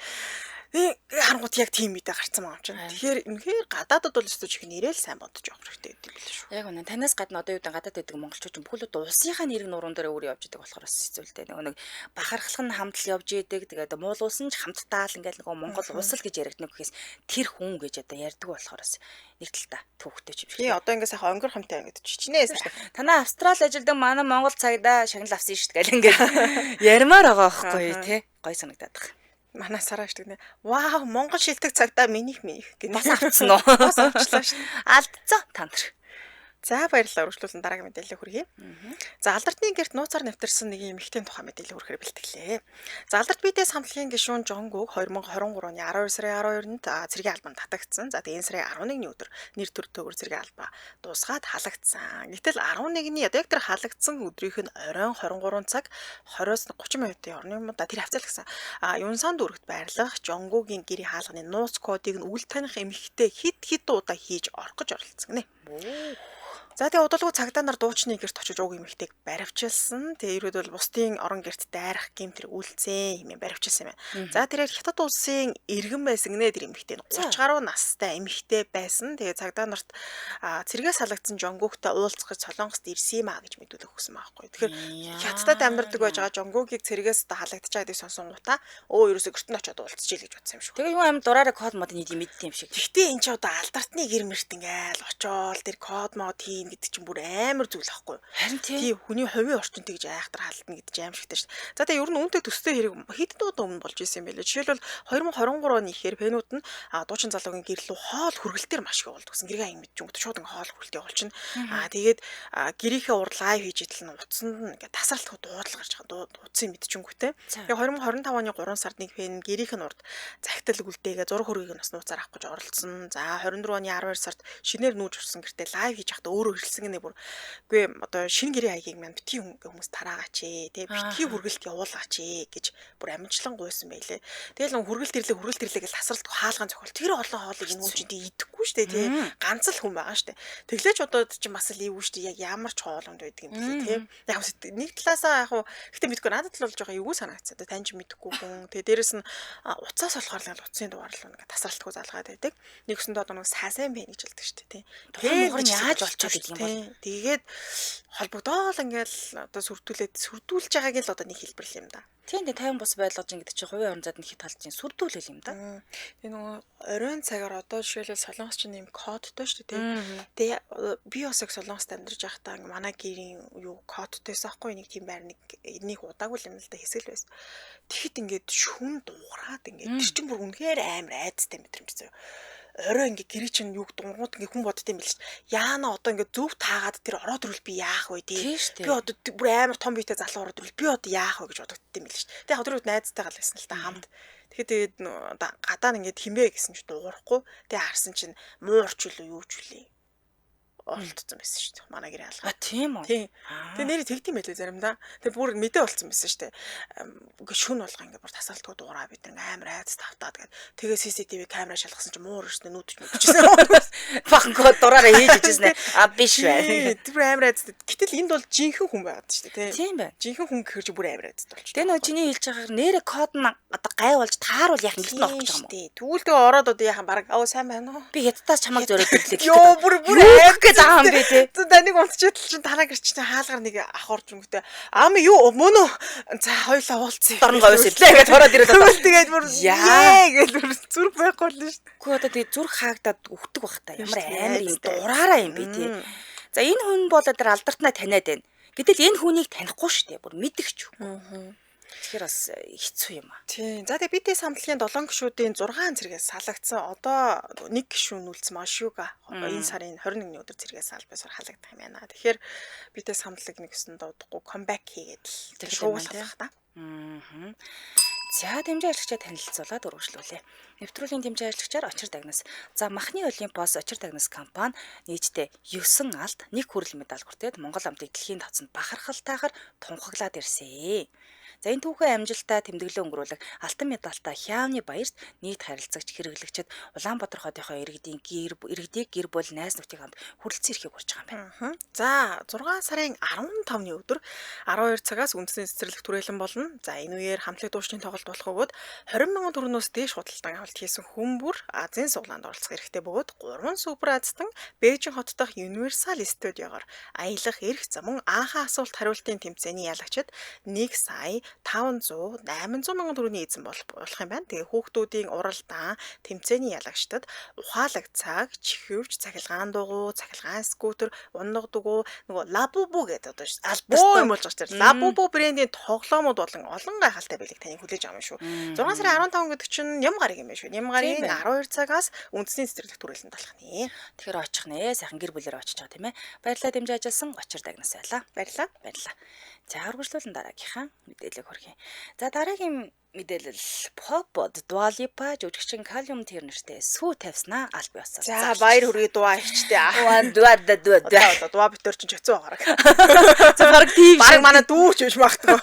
харангуут яг тийм мэдээ гарцсан байгаа юм чинь. Тэгэхээр үнэхээр гадаадд бол өстөж их нэрэл сайн бодож явах хэрэгтэй гэдэг юм л шүү. Яг үнэ танаас гадна одоо юу гэдэг гадаад байдаг монголчууд ч бүхэл одоо улсынхаа нэрийг нуруунд дээр өөр явж идэг болохоор хэцүүлтэй. Нэг бахархлах нь хамтл явж идэг. Тэгээд муулуулсан ч хамттаал ингээл нөгөө монгол улс л гэж яригдана гэхээс тэр хүн гэж одоо ярьдаг болохоор нэг талдаа төвхтэй юм шиг. Тий одоо ингээ сайхан өнгөр хамтай гэдэг чичнээс шүү. Танаа Австрали ажилдаг манай монгол цагдаа шагнал авсан шүү дээ гэл ингээд ярмаар байгаа байхгүй тий. Гой санагдаад байна. Манай сараа штэ гэнэ. Вау, монгол шилдэг цагдаа минийх гэнэ. Бас авцсан уу? Бас авчлаа штэ. Алдцсан та нар. За баярлалаа үргэлжлүүлэн дараагийн мэдээлэл хүргэе. За Алдартны гэрт нууцаар нэвтэрсэн нэг эмэгтэйн тухай мэдээлэл хүргэхээр бэлтгэлээ. За Алдарт BTS хамтлагийн гишүүн Жонгук 2023 оны 12 сарын 12-нд цэргийн албанд татагдсан. За тэгээ энэ сарын 11-ний өдөр нэр төртөөгөр цэргийн албаа дуусгаад халагдсан. Гэтэл 11-ний яг тэр халагдсан өдрийнх нь оройн 23 цаг 20-с 30 минутын орны юмда тэр хавцаалгасан. Юнсан дүүрэгт байрлах Жонгугийн гэрийн хаалганы нууц кодыг нь үл таних эмэгтэй хид удаа хийж орох гэж оролцсон гинэ. За тэгээ удалгүй цагдаа нар дуучны гэрт очиж уг эмэгтэйг баривчилсан. Тэгээ ерөөд бол бусдын орон гэрт дайрах гэм тэр үлцэн хэмээн баривчилсан юм байна. За тэрээр хятад улсын иргэн байсан гинэ тэр эмэгтэй 30 гаруй настай эмэгтэй байсан. Тэгээ цагдаа нарт цэргээс халагдсан Жонгуктай уулзах гэж Солонгост ирсэн юм а гэж мэдүүлэг өгсөн байхгүй. Тэгэхээр хятадд амьдардаг байж байгаа Жонгукийг цэргээс халагдчихаа гэдэг сонсонгуудаа ерөөсө гэрт нь очиод уулзчихъя гэж бодсон юм шиг. Тэгээ юу амд дураараа код мод нийт мэддэм юм шиг. Гэхдээ энэ ч одоо Алдартны гэр мэрт ингээл очоод тэр код мод хийн гэдэг чинь бүр амар зүйл ахгүй. Харин тий хүний хувийн орчинд тэгж айхтар халдна гэдэг чинь аим шигтэй шүү дээ. За тэгээ ер нь үүнтэй төстэй хэрэг хэдэн удаа өмнө болж исэн юм байлээ. Жишээлбэл 2023 оны ихээр фэнүүд нь дуучин залуугийн гэр рүү хоол хүргэлтээр маш их явуулдаг гэсэн. Гэрээ ангид юм шууд ингээ хоол хүргэлт явуулчихна. Тэгээд гэрийнхээ урд лайв хийж идэл нь утсанд нь ингээ тасралтгүй дуудлага гарч байгаа. Утсын мэдчихэнгүүтэй. Тэгээ 2025 оны 3 сард нэг фэн гэрийнх нь урд захидал үлдээгээ зураг хөргийг нь бас нууцаар авах гэж оролцсон. За 24 оны 12 сард шинээр нүүж урсан гэртээ лайв хийж явахдаа өөрөө хэлсэн гинэ бүр үгүй одоо шинэ гэрийн хаягийг маань битгий хүмүүс тараагач ээ тий битгий хүргэлт явуулаач ээ гэж бүр амжилтлан гуйсан байлээ. Тэгэл хүргэлт ирлээ гэж тасралтгүй хаалган зохиол тэр олон хоолыг энэ хүн чинь идэхгүй шүү дээ тий ганц л хүн байгаа шүү дээ. Тэглэж одоо чинь бас л ийвгүй шүү дээ яг ямар ч хоолонд байдаг юм бэ тий яг нэг талаасаа яг гэхдээ мэдгүй надад л болж байгаа юу санагцсан одоо тань ч мэдэхгүй хүн тэгээ дээрэс нь уцаас болохоор л уцсын дугаарлал ингээ тасралтгүй залгаад байдаг. Нэгсэндээ одоо нэг сасан бэ гэж хэлдэг шүү дээ тий. Тэгээд яаж болчиход гэдэг юм бол тэгээд холбогдоол ингээл одоо сүрдүүлж байгааг л одоо нэг хэлбэр юм да. Тийм дээ 50 бус байлгаж ингээд чи хувийн орон зайд нь хит талж чинь сүрдүүлэл юм да. Тэгээ нөгөө оройн цагаар одоо жишээлбэл Солонгос чинь юм кодтой шүү дээ. Тэгээ би бас яг Солонгост амьдарч байхдаа манай гэрийн юу кодтойсэн аахгүй нэг тийм байр нэг удаагүй юм л да хэсэл байсан. Тэгэхэд ингээд шүн дуураад ингээд тэр чинь бүр үнэхээр амар айцтай мэдрэмж зөө. Орой ингээ гэрээ чинь юг дунгууд ингээ хүн бодд юм биш. Яана одоо ингээ зөв таагаад тэр ороод ирвэл би яах вэ тий. Би одоо бүр амар том биетэй залуу ороод ирвэл би одоо яах вэ гэж бодогдсон юм биш. Тэг яг тэр үед найзтайгаа л байсан л та хамт. Тэгээд гадаа нь ингээ химээ гэсэн чинь дуурахгүй. Тэг харсан чинь муурч үлээ юу ч үлээ. Олдсон байсан шүү дээ. Манай гэрээ алгаа. Тийм үү. Тийм. Тэгээ нэрээ тэгдэм байлээ заримдаа. Тэгээ бүр мэдээ болцсон байсан шүү дээ. Ингээ шүн болгоо ингээ бүр тасалтгүй дуураа бид амар айц тавтаад гээд тэгээ CCTV камера шалгасан чинь муур өшнө нүдч мэдчихсэн. Бахан код дураараа хийж ижсэн биш бай. Тэр амар айц. Гэтэл энд бол жинхэнэ хүн байгаад шүү дээ. Тийм бай. Жинхэнэ хүн гэхэр чи бүр амар айц болчих. Тэгээ нөө чиний хэлж байгаагаар нэрээ код нь одоо гай болж тааруул яах гэрт нь орох гэж байгаа юм. Тэгвэл тэгээ ороод одоо яахан баг сайн байна уу? Би хятадаас чамайг зөрөөд ирлээ. Йоо бүр айц заам би тий. Даниг унтчихвал чинь танаа гэрч чинь хаалгаар нэг авахорч өнгөтэй. Ам юу мөн үү? За хоёулаа уулзъя. Дорн говьс ирлээ гэж ороод ирээд одоо. Тэгээд бүр яа гэж зүрх байхгүй л шүү дээ. Гэхдээ одоо тэгээ зүрх хаагдаад өгдөг бах та. Ямар амар юм дураараа юм бэ тий. За энэ хүн бол одоо алдартнаа таниад байна. Гэтэл энэ хүнийг танихгүй шүү дээ. Бүр мэдэгч. Тэгэхээр бас хэцүү юм аа. Тийм. За тэгээ BTS хамтлагийн 7 гишүүдийн 6 цэргээс салгагдсан. Одоо нэг гишүүн үлдсэн Машуга энэ сарын 21-ний өдөр цэргээс салбасаар халагдах юм байна. Тэгэхээр BTS хамтлаг нэгсэн дуудахгүй камбэк хийгээд л шуугуулах та. За дэмжээ ажигчаа танилцуулаад үргэлжлүүлээ. Нэвтрүүлгийн дэмжээ ажигчаар Очир Дагнас. За Махны Олимпиос Очир Дагнас компани нийтдээ 9 алт, 1 хүрэл медаль хүртээд Монгол амтыг дэлхийн тооцоонд бахархалтайгаар тунхаглаад ирсэн. За энэ түүхэн амжилтаа тэмдэглэн өнгөрүүлэх алтан медальтай Хяавны баярт нийт харилцагч хэрэглэгчид Улаанбаатар хотынхоо иргэдийг гэр бүл найз нөхдийн хамт хүрэлцэн ирэхийг хүрч байгаа юм байна. За 6 сарын 15-ны өдөр 12 цагаас үндэсний цэцэрлэг түрээлэн болно. За энэ үеэр хамтлаг дуушны тоглолт болох бөгөөд 20 мянган төгрөгнөөс дээш худалдан авалт хийсэн хүмүүр Азийн суглаанд оролцох эрхтэй бөгөөд 3 супер азтан Бээжин хот дахь Universal студиогоор аялах эрх за мөн анхаа асуулт хариултын тэмцээний ялагчид 1 сая 500, 800 мянган төгрөгийн эзэн болох юм байна. Тэгээ хүүхдүүдийн уралдаан, тэмцээний ялагчдад ухаалаг цаг, чихвч, цахилгаан дугуй, цахилгаан скутер, ундаг дугуй, нөгөө Лабубу гэдэг одоо алдартай юм болж байгаа ч Лабубу брендийн тоглоомууд болон олон гайхалтай байлиг таны хүлээж авах юм шүү. 6 сарын 15 гэдэг чинь ням гараг юм байна шүү. Ням гарын 12 цагаас үндэсний цэцэрлэг төрөлд талах нэ. Тэгэхээр очих нэ. Сайхан гэр бүлээр очиж байгаа тийм ээ. Баярлалаа дэмжиж ажилласан Гочир Дагнас байлаа. Баярлалаа. Баярлалаа. За үргэлжлүүлэн дараагийнхаа мэдээлэл хүргэе. За дараагийн мэдээлэл Popod Dua Lipa жүжигчин Kalium тэр нэртэй сүү тавьснаа аль бий болсон. За баяр хүргэе дуа ичтэй. Дуа битэр чинь чоцоо гараг. За баг тийм баг манай дүүч биш магтгүй.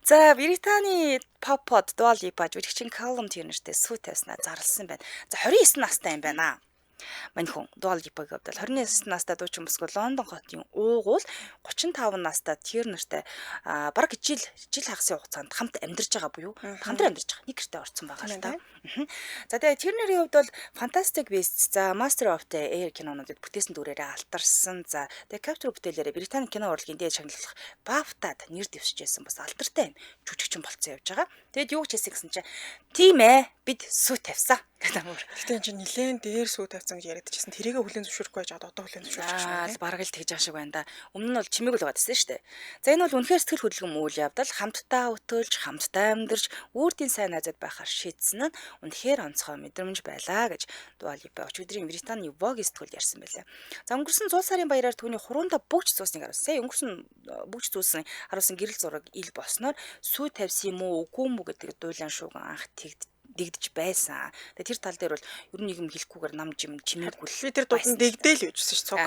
За Британий Popod Dua Lipa жүжигчин Kalium тэр нэртэй сүү тавьснаа зарласан байна. За 29 настай юм байна. Мань хүн Dua Lipa-г бодвол 29 настай дуучин бүсгүй Лондон хотын уугуул 35 настай тэр нартай бараг жил хагасын хугацаанд хамт амьдарч байгаа буюу хамтран амьдарч байгаа нэг гэртээ орцсон байгаа л та. За тэгээ тэр нарын хувьд бол Fantastic Beasts, за Master of the Air кинонуудад бүтээсэн дүрээрээ алдарсан. За тэгээ Capture бүтээлээрээ Британи кино урлагийн дээд шагналах BAFTA-д нэр дэвшижсэн бас алдартай юм жүжигчин болцсон явж байгаа. Тэгэд юу ч хийсэн гэсэн чинь тийм ээ бид сүү тавьсан гэдэг юм. Гэтэ энэ чинь нилээн дээр сүү тавьсан гэж яриадчихсан. Тэрийгэ хүлэн зөвшөөрөхгүй байж одоо хүлэн зөвшөөрч байна. Бараг л тэгж байгаа шиг байна да. Өмнө нь бол чимээг л байгаадсэн шүү дээ. За энэ бол үнэхээр сэтгэл хөдлөм үйл явдал, хамтдаа өтөлж, хамтдаа амьдарч, үүртийн сайн найзад байхаар шийдсэн нь үнэхээр онцгой мэдрэмж байлаа гэж Dua Lipa өчигдрийн Британий Vogue сэтгүүлд ярьсан байлаа. За өнгөрсөн 100 сарын баяраар түүний хуруундаа бүгж зуусныг харуулсан. Сая өнгөрсөн бүгж зуусан харуулсан гэрэл зураг ил босноор сүү тавьсан юм уу үгүй юм уу гэдэг дуулан шууган анх дэгдэж байсан. Тэгээ тэр тал дээр бол ер нь нэг юм хэлэхгүйгээр нам чимээгүй л. Би тэр дуудан дэгдээл явжсэн ш цуг.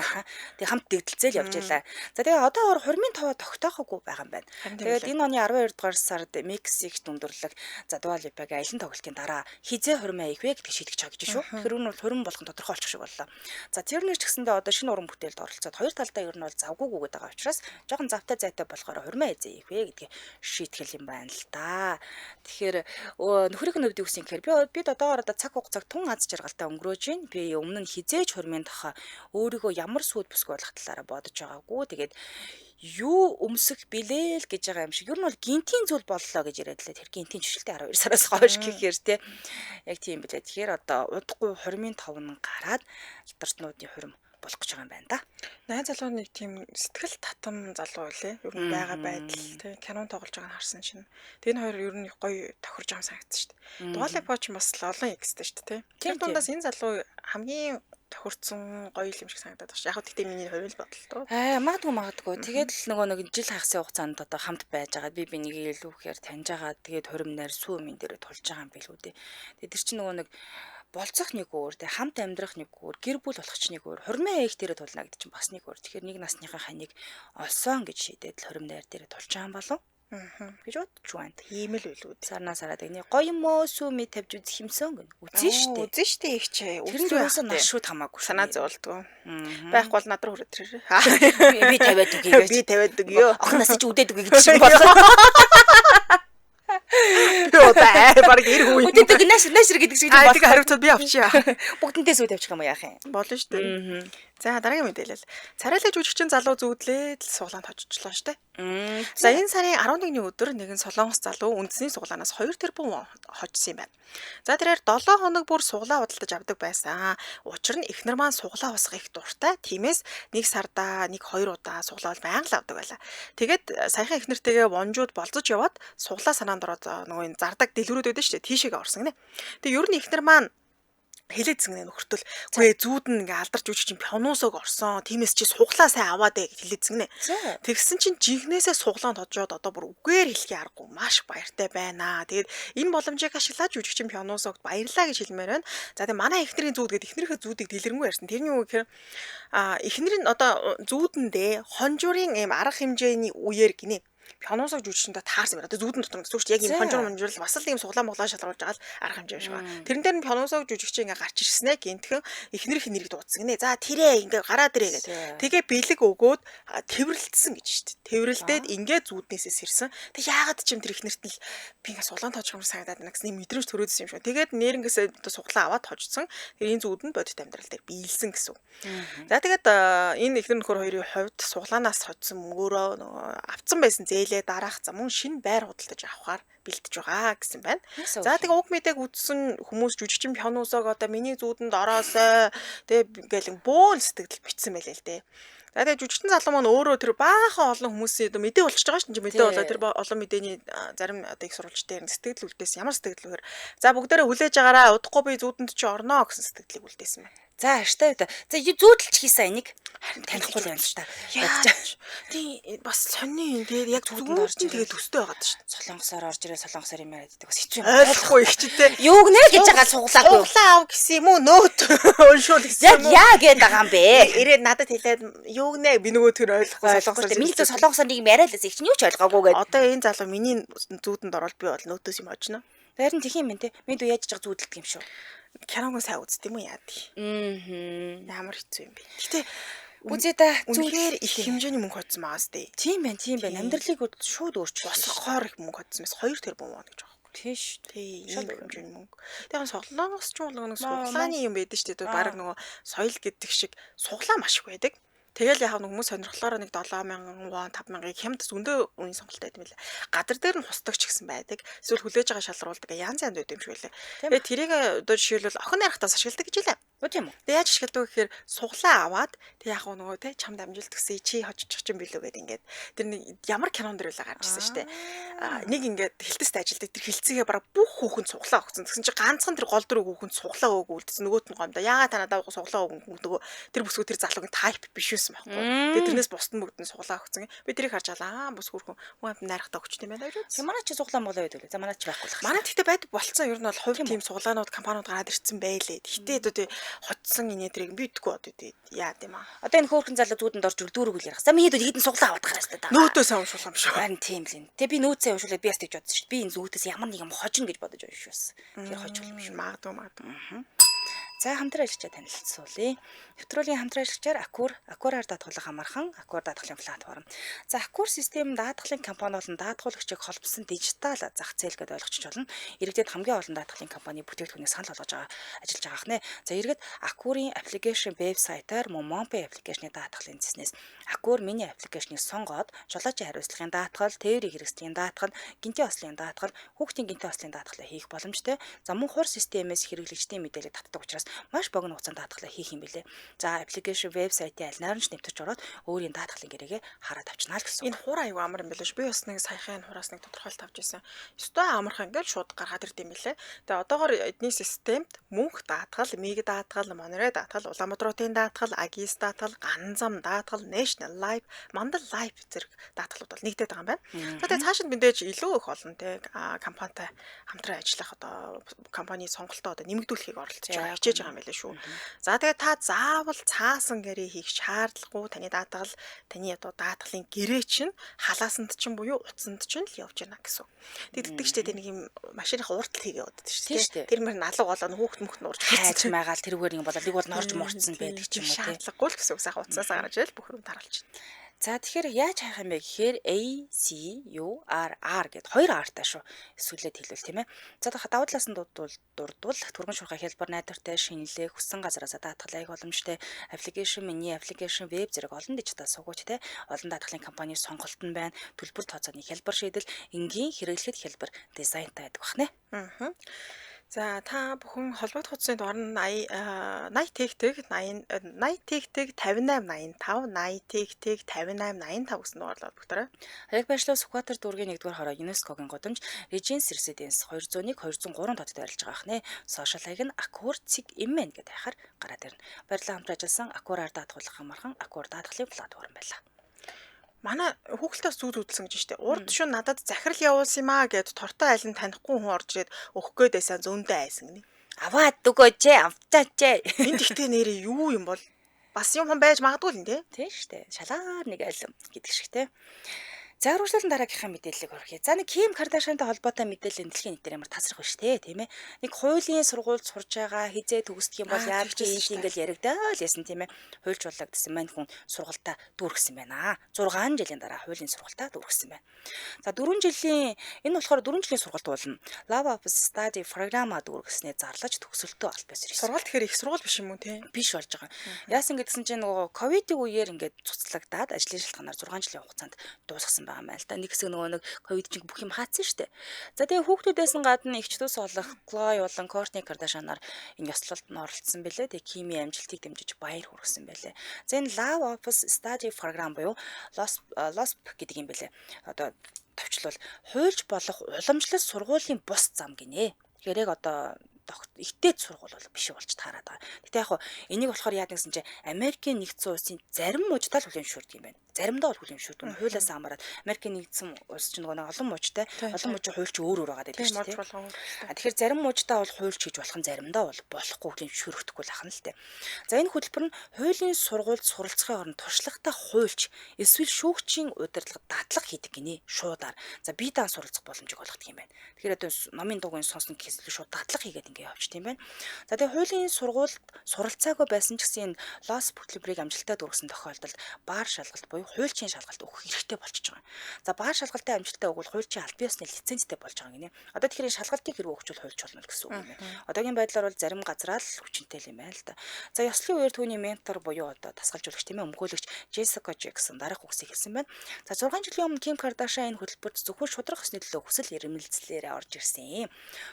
Тэгээ хамт дэгдэлцэл явж байлаа. За тэгээ одоо хурмын товоо тогтоохоогүй байгаа юм байна. Тэгээд энэ оны 12 дугаар сард Мексикт өндөрлөг за Dua Lipa-гийн аялын тоглолтын дараа хизээ хурмаа ийх вэ гэдэг шийдэж байгаа гэж шүү. Тэгэхээр энэ бол хурим болгон тодорхой болчих шиг боллоо. За тэр нэр ч гэсэндээ одоо шинэ уран бүтээлд оролцоод хоёр талдаа ер нь бол завгүйгүйгээд байгаа учраас жоохон завтай зайтай болохоор хурмаа эзээ ийх вэ гэдгийг шийтгэл юм байна л да. Тэгэхээр нөхрийн хувьд гэхээр бид одоо цаг хугацааг тун аз жаргалтай өнгөрөөж байна. Би өмнө нь хизээж хурмын тохоо өөрийгөө ямар сүйд бүсгүй болох талаараа бодож байгаагүй. Тэгээд юу өмсөх билээ л гэж байгаа юм шиг. Ер нь бол гинтийн зүйл боллоо гэж яриад лээ. Тэр гинтийн жишэлтэй 12 сараас хойш гэхээр те. Яг тийм билээ. Тэгэхээр одоо удахгүй хурмын тов нь гараад алтартнуудын хурим болох гэж байгаа юм байна да. Найз залуу нэг тийм сэтгэл татам залуу байлээ. Ер нь байгаа байдал тийм кинон тоглож байгааг харсан чинь. Тэгээ энэ хоёр ер нь гоё тохирж байгаа санагдсан шүү дээ. Dua Lipa ч бас олон экстэй шүү дээ. Тэр дундаас энэ залуу хамгийн тохирцсон гоё юм шиг санагдаад байна. Яг гэхдээ миний хувийн бодол тоо. Магадгүй. Тэгээд л нөгөө нэг жил хагасын хугацаанд одоо хамт байж байгаа. Би нэгийг илүү ихээр таньж байгаа. Тэгээд хурим найр сүү минь дээр тулж байгаа юм билүү дээ. Тэгээд тэр чинь нөгөө нэг болцох нэг өөр, тэг хамт амьдрах нэг өөр, гэр бүл болох ч нэг өөр, хурмын ээх дээрээ тулна гэдэг чинь бас нэг өөр. Тэгэхээр нэг насныхаа ханыг олсон гэж шийдээд л хурим найр дээрээ тулж байгаа юм болов? Гэж бодож байна. Тийм л үлүүд. Сарнаа нэг гоё юм уу сүми тавьж үзэх юмсан гэн. Үзэн штэ. Үзэн штэ их ч. Үзэн нас шууд хамаагүй. Санаа зовлдгоо. Байхгүй бол над руу хүрээд тэрээ. Би тавиад үгүй. Би тавиад үгүй. Охноос ч үдээд үгүй гэдэг шиг болоо. Баг ир хүү. Үдээд нэшэр гэдэг шиг болоо. Тэгээ хариуцаад би авчия. Бүгдэнтэй сүү тавьчих юм яах юм. Болно штэ. За дараагийн мэдээлэл. Царайлаг жүжигчин залуу зүүдлээд суглаанд хожижлоо штэ. За энэ сарын 11-ний өдөр нэгэн Солонгос залуу үндэсний суглаанаас 2 тэрбум хожсон юм байна. За тэрээр 7 хоног бүр суглаа худалдаж авдаг байсан. Учир нь эхнэр маань суглаа усах их дуртай. Тиймээс нэг сардаа 1-2 удаа суглаа байнга л авдаг байлаа. Тэгээд саяхан эхнэртэйгээ вонжууд болцож яваад суглаа санаанд ороод нөгөө энэ зардаг дэлгэрүүд байдаг шүү дээ. Тийшээгээ орсон гинэ. Тэгээд ер нь эхнэр маань хэлээдсэн гэнэ нөхөртөл үгүй зүүд нь ингээ алдарч үжих чинь пионуусог орсон. Тиймээс чи суглаа сайн аваад гэж хэлээдсэн гэнэ. Тэгсэн чинь жинхнээсээ суглаанд хожоод одоо бүр үгээр хэлхий аргагүй маш баяртай байна. Тэгээд энэ боломжийг ашиглаж үжих чинь пионуусогт баярлаа гэж хэлмээр байна. За тэгээд манай эхнэрийн зүүд гэдэг эхнэрийнхээ зүүдийг дэлгэрэнгүй ярьсан. Тэрний үг гэхээр эхнэр нь одоо зүүдэндээ хонжуурын ийм арга хэмжээний үеэр гинэ. Пионосог жүжигчэндээ таарсан байна. Одоо зүүдэн дотор гэсэн үг чинь яг ийм хонжуурл бас л ийм суглаа моглаа шалруулж байгаа л арга хэмжээ шиг байна. Тэрэн дээр нь пионосог жүжигч ингээ гарч ирснэ гинтхэн эхнэрийнх нэрийг дуудсан гинэ. За тэрээ ингээ гараад ирээ гэдэг. Тэгээ бэлэг өгөөд тэрвэрлэлтсэн гэж шүү дээ. Тэрвэрлдээд ингээ зүүднээсээ сэрсэн. Тэг яагаад ч юм тэр эхнэрт л би ингээ суглаан тоожих юм санагдаад байна гэсэн мэдрэмж төрөөдсөн юм шиг. Тэгээд нэрнгээсээ одоо суглаа аваад тожсон. Тэр энэ зүүд нь бодит амьдрал дээр биелсэн гэсэн. За тэгээд энэ эхнэр нөхөр хоёрын хувьд суглаанаас хожсон мөнгөөрөө авцсан байсан зээлээ дараах зам мөн шинэ байр худалдаж авахаар бэлдэж байгаа гэсэн байна. Яасан За үг тэгээ уг мэдээг үзсэн хүмүүс жүжигчин Пёнусог одоо миний зүүдэнд ороосой тэгээ ингээл бөөн сэтгэл бичсэн байлээ л дээ. За тэгээ жүжигчин залуу маань өөрөө тэр баахан олон хүмүүсийн одоо мэдээ болчихж байгаа шүү дээ. Мэдээ болоо тэр олон мэдээний зарим одоо их сурвалжтай сэтгэл үлдээсэн. Ямар сэтгэл вэхээр за бүгдээрээ хүлээж агаараа удахгүй би зүүдэнд чи орноо гэсэн сэтгэлийг үлдээсэн байна. За аштай үү. За зүүдэлч хийсэн энийг танихгүй л юм л та. Яаж тий бас сонин тэгээд яг зүүдэнд орж тэгээд төстэй байгаад шүү дээ. Солонгосоор орж ирээ солонгосоор юм яриад байдаг бас хэцүү юм. Ойлгохгүй их ч тий. Юуг нэ гэж байгаа суглаагүй. Суглаа ав гэсэн юм уу нөөт уншуул гэсэн юм уу? Яа гээд байгаа юм бэ? Ирээд надад хэлээд юуг нэ би нөгөө тэр ойлгохгүй солонгосоор миний зөв солонгосоор нэг юм яриад л их чинь юу ч ойлгоогүй гээд. Одоо энэ залуу миний зүүдэнд ороод би бол нөөтөөс юм очно. Харин тхих юм те. Минь дүү яаж байгаа зүүдэлдэг юм шүү. Киног сайн үзт юм уу яа тий. Ямар хэцүү юм бэ. Гэтэ үзээ да үнэхээр их хэмжээний мөнгө хоцсон байгаас дээ. Тийм байна. Амьдралыг шууд өөрчилсөн. Босгохоор их мөнгө хоцсон мэс 2 тэрбум вон гэж байгаа. Тийш. Тий, ийм хэмжээний мөнгө. Тэгэхээр соглоноос ч нэг суглааны юм байдаг шүү дээ. Бараг нөгөө соёл гэдэг шиг суглаа маш их байдаг. Тэгэл яг нэг хүмүүс сонирхлоороо нэг 7,000 вон 5,000-ыг хямд зөндөө үнийн сонголттой байдаг юм лээ. Гадар дээр нь хустагч гэсэн байдаг. Эсвэл хүлээж байгаа шалруулдаг янз янз байдаг юм шиг байлаа. Тэгээ тэрийг одоо жишээлбэл охин найрахтаас ашигладаг гэж хэлээ. Үгүй юм уу? Тэгээ яаж ашигладаг гэхээр суглаа аваад тэг яг нөгөө те чамд амжилт төсөө чи хожчих юм билүү гэд ингээд тэр нэг ямар кинон дэр байлаа гарч ирсэн шүү дээ. Нэг ингээд хилтэст ажилдаг тэр хилцээгээ бараг бүх хүүхэнд суглаа өгсөн. Тэгсэн чи ганцхан тэр гол дөрөв хүүхэнд суглаа өгөө үлдсэн нөгөөт нь гомдоо. Яагаад та надад суглаа өгөн нөгөө тэр бүсгүй тэр залуугийн тайп биш байсан байхгүй. Тэгээ тэрнээс бусд нь бүгд нь суглаа өгсөн. Би тэрийг харж алаа бүс хөрхөн хүн найрахтаа өгчтэй юм байна гэж. За манай чи суглаа моглоо байдаг. За манай чи байхгүй л. Манай тэгтээ байдаг болцсон. Ер нь бол хувь тийм суглаанууд компаниуд гараад ирсэн байлээ. Тэгтээ одоо тий хоцсон инээдрийг бидггүй одоо тий яа гэм аа. Одоо энэ хөөрхөн залуу зүүдэнд орж дүүрэг үл ярах. За миний хэд хідэн суглаа аваад гараа штэ. Нөөдөө сайн уншуулсан юм шүү. Харин тийм л юм. Тэгээ би нөөцөө уншуулаад би бас тэгж бодсон шүү. Би энэ зүүтээс ямар нэг юм хожно гэж бодож байгаа шүү. Тэр хожих юм шүү. Магадгүй. За хамтран ажиллагчаа танилцуулъя. Нэвтрүүлгийн хамтран ажиллагчаар Аккураар даатгуулах амархан, Аккур даатгалын платформ. За Аккур систем даатгалын компани болон даатгуулагчийг холбосон дижитал зах зээл гэдээ ойлгочих болно. Иргэдэд хамгийн олон даатгалын компани бүтээгдэхүүнийг санал болгож ажиллаж байгаа хнэ. За иргэд Аккурын аппликейшн вебсайтаар мөн Monpay аппликейшны даатгалын зэснээс Аккур миний аппликейшнийг сонгоод жолоочийн хариуцлагын даатгал, тээврийн хэрэгслийн даатгал, гинтийн ослын даатгал, хүүхдийн гинтийн ослын даатгалаа хийх боломжтой. За мөн хур системээс хэрэглэгчдийн мэдээлэл татдаг учраас маш богино хугацаанд даатгалаа хийх юм билээ. За аппликейшн вебсайтын аль нойрон ч нэвтэрч ороод өөрийн даатгалын гэрээгээ хараад авчнаа л гэсэн. Энэ хур аюу амар юм билээ ш. Би бас нэг саяхан хураас нэг тодорхойлт авч ирсэн. Өстой амархан ингээд шууд гаргаад ирд юм билээ. Тэгээ одоогоор эдний системд мөнх даатгал, миг даатгал, Монорой даатгал, Улаанбаатарын даатгал, Агис даатгал, Ганзам даатгал, National Life, Мандал Life зэрэг даатгалууд бол нэгдээд байгаа юм байна. За тэгээ цаашид мэдээж илүү их олон те компанитай хамтран ажиллах одоо компани сонголтоо одоо нэмэгдүүлэхийг оролдож байгаа хичээж байгаа юм байлээ шүү. За тэгээ та заавал цаасан гэрээ хийх шаардлагагүй таны даатгал таны одоо даатгалын гэрээ чинь халаасанд чинь буюу утсанд чинь л явж байна гэсэн. Тэгдэг штэ тэр нэг юм машиных ууртал хийгээ удаад штэ. Тэр мөр налуу болоо хүүхд мөхт нуурж хайж майгаал тэрүүгээр юм болоо нэг бол норж морцсон байдаг ч юм уу те. Шаардлагагүй л гэсэн үг сайхан утсаас гарч ирэл бүх юм таруулж байна. За тэгэхээр яаж хайх юм бэ гэхээр ACURR гэд 2 R-тай шүү. Эсвэл хэлвэл тийм ээ. За давуу талаас нь дурдвал түргэн шуурхай хэлбэр найдвартай шинэлэг хүссэн газараасаа даатгал аяг боломжтой аппликейшн миний аппликейшн веб зэрэг олон дижитал сувгууч те олон даатгалын компани сонголт нь байна. Төлбөр тооцооны хялбар шийдэл энгийн хэрэглэхэд хялбар дизайнтай байдаг бахнэ. За та бүхэн холбогдох утасны дугаар нь 80 тэгтэг 5885 80 тэгтэг 5885 гэсэн дугаарлаад бүгдээрээ. Хаяг байшлаа Сүхбаатар дүүргийн 1-р хороо ЮНЕСКОгийн годамж Regents Residence 201 203 хотод байрлаж байгаа хнэ. Сошиал хаяг нь Аккур цэг имэн гэдэг хайхаар гараад ирнэ. Баярлалаа хамтран ажилласан Аккураар даатгуулах амархан Аккур даатгалын платформ байлаа. Манай хүүхэлтээс зүүд хөдөлсөн гэж штэ. Урд шүн надад захирал явуулсан юм аа гэд тортой айлын танихгүй хүн орж ирээд өгөх гээд байсан зөндөө айсан гинэ. Аваад өгөөч авчаач. Энд ихтэй нэрээ юу юм бол бас юм хүн байж магадгүй л нэ. Тийм штэ. Шалаар нэг айлм гэдэг шиг те. За үргэлжлүүлэн дараагийнхаа мэдээллийг хүргэе. За нэг Ким Кардашиантай холбоотой мэдээлэл дэлхийн нийтээр ямар тасрах биш те тийм ээ. Нэг хуулийн сургуульд сурж байгаа хизээ төгсдөг юм бол яаж хийж ингээл яригдаа л ясан тийм ээ. Хуульчлуулагдсан маань хүн сургалтаа дүүргэсэн байна. 6 жилийн дараа хуулийн сургалтаа дүүргэсэн байна. За 4 жилийн энэ болохоор 4 жилийн сургалт болно. Love Office Study Program-а дүүргэснээр зарлаж төгсөлтөө олбос ирсэн. Сургалт гэхээр их сургууль биш юм уу те? Биш болж байгаа. Яасан гэдгсэн чинь нөгөө ковидын үеэр ингээд цуцлагдаад ажлын шалтгаанаар 6 жилийн хугацаанд дуусгасан байгаа юм байна л да. Нэг хэсэг нөгөө нэг ковид чинь бүх юм хаацсан шүү дээ. За тэгээ хүүхдүүдээс гадна эгчдүүс болох Khloe болон Kourtney Kardashian-аар энэ ёслолд нь оролцсон бэлээ. Тэгээ Kimi амжилтыг дэмжиж баяр хүргэсэн байлээ. За энэ Love Office Study програм буюу LOSP гэдэг юм бэлээ. Одоо товчлол хуульч болох уламжлалт сургуулийн бус зам гинэ. Тэгэхээр яг одоо ихтэй сургууль бол биш болж таарад байгаа. Гэтэ яг энийг болохоор яадаг гэсэн чинь Америкийн нэгдсэн улсын зарим мужид л хүлээмжшүүлдэг юм байна. Заримдаа бол хүлээмжшүүлдэг. Хуулиас хамаарат Америкийн нэгдсэн улс чинь нөгөө олон мужтай, олон мужийн хуульч өөр өөр байгаа гэдэг чинь тийм. Тэгэхээр зарим мужидаа бол хуульч хийж болох нь заримдаа бол болохгүй хүлээмжшүүлэхгүй л ахна л тэ. За энэ хөтөлбөр нь хуулийн сургуульд суралцахын оронд туршлагатай хуульч эсвэл шүүгчийн удирдлага дадлага хийдэг гинэ шуудаар. За бие даан суралцах боломжийг олгодог юм байна. Тэгэхээр одоо номын дугуйн сонсон гэхээс шууд дадлага хийгээд ингээ явчих тийм байна. За тэгээ хуулийн сургуульд суралцаагүй байсан ч гэсэн энэ LOSP хөтөлбөрийг амжилттай дүүргэсэн тохиолдолд баар шалгалт буюу хуульчийн шалгалт өгөх хэрэгтэй болчихж байгаа. За баар шалгалтын амжилттай өгвөл хуульчийн аль бие усны лицензтэй болж байгаа гинэ. Одоо тэгэхээр энэ шалгалтыг хэрэг өгчвөл хуульч болно гэсэн үг юм байна. Одоогийн байдлаар бол зарим газраа л хүчинтэй юм байна л да. За ёслолын үеэр түүний ментор буюу одоо дасгалжуулагч тийм ээ өмгөөлөгч Jessica Jackson дараах үгсийг хэлсэн байна. За 6 жилийн өмнө Kim Kardashian энэ хөтөлбөрт зөвхөн шударга ёсны төлөө хүсэл эрмэлзлээрээ орж ирсэн.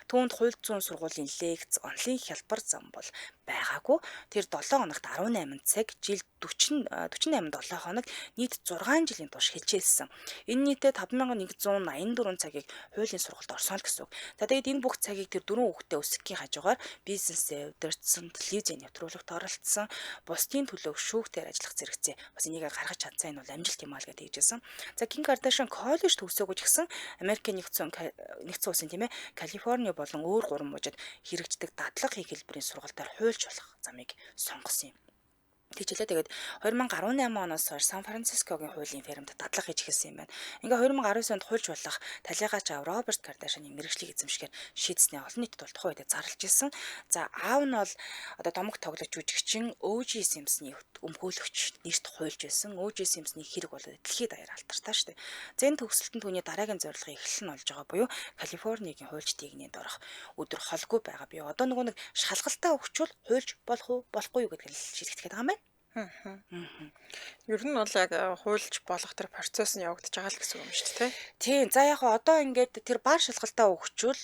Түүнд хууль зүйн сургуулийн лекц, онлайн хялбар зам бол байгаагүй. Тэр 7 хоногт 18 цаг, жилд 48 хоног нийт 6 жилийн турш хичээлсэн. Энэ нийтээ 5184 цагийг хуулийн сургалт орсон л гэсэн үг. За тэгээд энэ бүх цагийг тэр 4 хүүхэдтэй өсгөхийн хажуугаар бизнесээ удирдсан, телевизийн нэвтрүүлэгт оролцсон, бусдын төлөө шүүгтээр ажиллах зэрэгцээ. Бас энийг гаргаж чадсан энэ бол амжилт юм аа л гэж хэлжсэн. За Kim Kardashian коллеж төгсөөгүй ч гэсэн Америкийн нэгдсэн улсын тийм ээ Калифорни болон өөр 3 мужид хэрэгждэг дадлага хийх хэлбэрийн сургалтаар хуульч болох замыг сонгосон юм. Тэжээлээ тэгээд 2018 оноос хойш Сан Францискогийн хуулийн фермд дадлага хийж эхэлсэн юм байна. Ингээ 2019 онд хуульч болох талигаач аав Роберт Кардашианы мэргэжлийг эзэмшгээр шийдснээ олон нийтэд бол тухайн үед зарлж ирсэн. За аав нь бол одоо домог тоглож жүжигчин O.J. Simpson-ы өмгөөлөгч нэрт хуульч байсан. O.J. Simpson-ы хэрэг бол дэлхийд даяар алдартай шүү дээ. За энэ төгсөлтөнд түүний дараагийн зорилгын эхлэл нь болж байгаа буюу Калифорнигийн хуульч тэгнийд орох өдөр холгүй байгаа. Би одоо нөгөө нэг шалгалтаа өгчвөл хуульч болох уу болохгүй юу гэдгийг шийдэх гээд байгаа юм байна. Ер нь бол яг хуульч болох тэр процесс нь явагдаж байгаа л гэсэн юм шүү дээ. Тийм. За яг одоо ингээд тэр баар шалгалтаа өгчвөл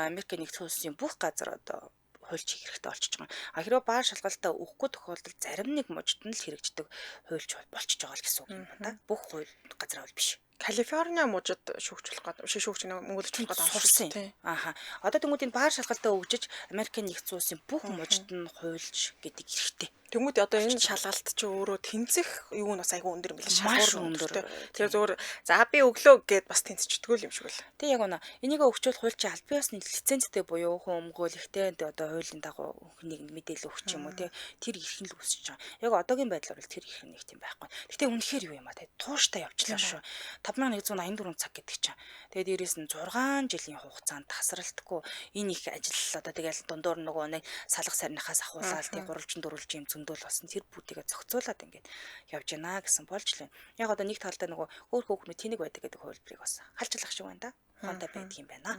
Америкийн нэгдсэн улсын бүх газар одоо хуульч хийх хэрэгтэй болчихж байгаа. А хэрвээ баар шалгалтаа өгөхгүй тохиолдолд зарим нэг мужид нь л хэрэгждэг хуульч болчихж байгаа л гэсэн үг юм байна. Бүх хууль газар бол биш. Калифорни мужид шүүгчлэх гэдэг шүүгч мөнгөлж болох гэдэг сурсан юм. Ааха. Одоо тэгмүүдийн баар шалгалтаа өгжиж Америкийн нэгдсэн улсын бүх мужид нь хуульч гэдэг хэрэгтэй. Тэгмүүд одоо энэ шалгалт чи өөрөө тэнцэх юу нь бас айгүй өндөр юм билээ. Маш өндөр. Тэгээ зүгээр за би өглөө гэд бас тэнцчихдэг юм шиг л. Тэг яг үнэ. Энийг өгчвөл хуульчийн аль бие усны лицензтэй буюу хүн өмгөөлөхтэй одоо хуулийн дагуу хүнийг мэдээлэл өгч юм уу тэр эрх нь л үсэж байгаа. Яг одоогийн байдлаар бол тэр эрх нь нэг тийм байхгүй. Гэтэ үнэхээр юу юм а те тууштай явчлаа шүү. 5184 цаг гэдэг чинь. Тэгээд дээрээс нь 6 жилийн хугацаанд тасралтгүй энэ их ажил одоо тэгэл дундуур нөгөө нэг салах сарнихаас ахуулаад тий гурвалжин дөрвөлжин юм зөндөл болсон тэр бүтээгээ зохицуулаад ингээд явж байна гэсэн болж лээ. Яг одоо нэг талдаа нөгөө өөр хөөхнүүд тэнэг байдаг гэдэг хувилбарыг бас халчлах шиг байна да. Хонтой байдаг юм байна.